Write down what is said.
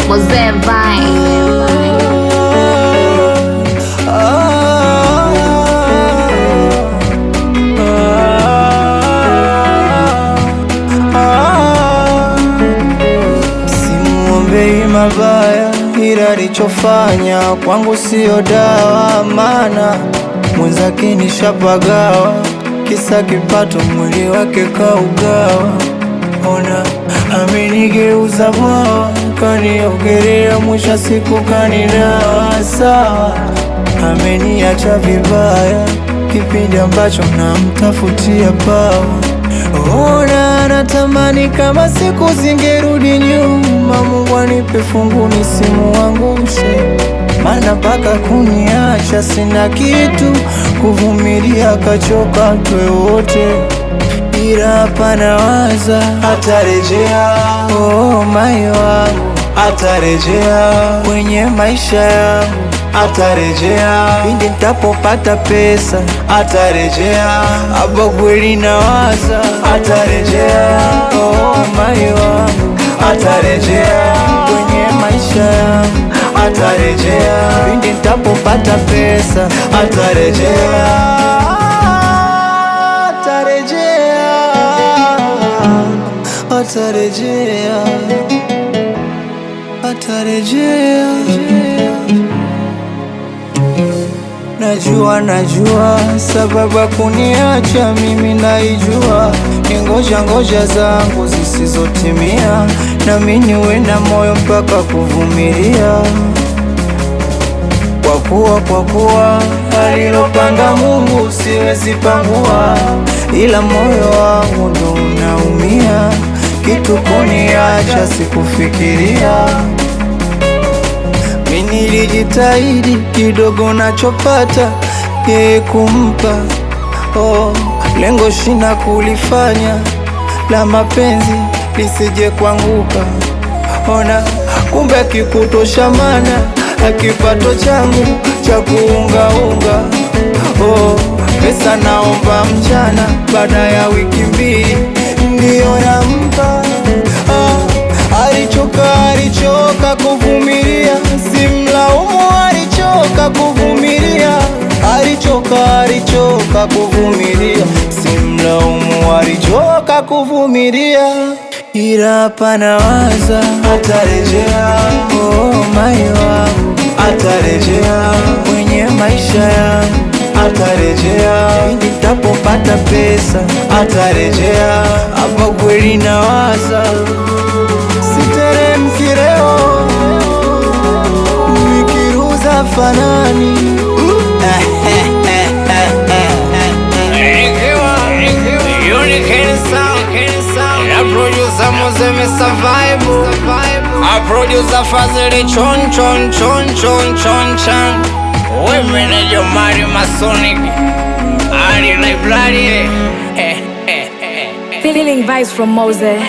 Mose Vine. Simuombei mabaya, ila alichofanya kwangu sio dawa, maana mwenzake nishapagawa, kisa kipato mwili wake kaugawa. Ona amenigeuza bwawa, kaniogelea mwisho siku kaninawa. Sawa, ameniacha vibaya kipindi ambacho namtafutia pawa. Ona natamani kama siku zingerudi nyuma, Mungu anipe fungu nisimuangushe, maana mpaka kuniacha sina kitu, kuvumilia kachoka twe wote, ila hapa nawaza atarejea. Oh mai wangu atarejea kwenye maisha yangu, atarejea pindi nitapopata pesa, atarejea hapo kweli nawaza atarejea. Oh mai wangu atarejea kwenye maisha yangu, atarejea pindi nitapopata pesa, atarejea, atarejea, atarejea, atarejea. Najua sababu ya kuniacha mimi naijua, ni ngoja zangu zisizotimia, na mimi niwe na moyo mpaka kuvumilia, kwa kuwa alilopanga Mungu siwezi pangua, ila moyo wangu ndo unaumia, kitu kuniacha sikufikiria. Mimi nilijitahidi kidogo nachopata yeye kumpa, oh, lengo shina kulifanya la mapenzi lisije kuanguka. Ona kumbe kikutosha, mana kipato changu cha kuungaunga. Oh, pesa naomba mchana, baada ya wiki mbili ndiyo nampa. Alichoka kuvumilia, simlaumu, alichoka kuvumilia, alichoka kuvumilia, simlaumu, alichoka kuvumilia, ila hapa nawaza atarejea. Oh mai wangu atarejea kwenye maisha yangu, atarejea pindi nitapopata pesa, atarejea hapo kweli nawaza siteremki leo nikiruza fanani. I produce a fazile chon chan. Women in your mighty Masonic, I like bloody. Feeling vibes from Mose.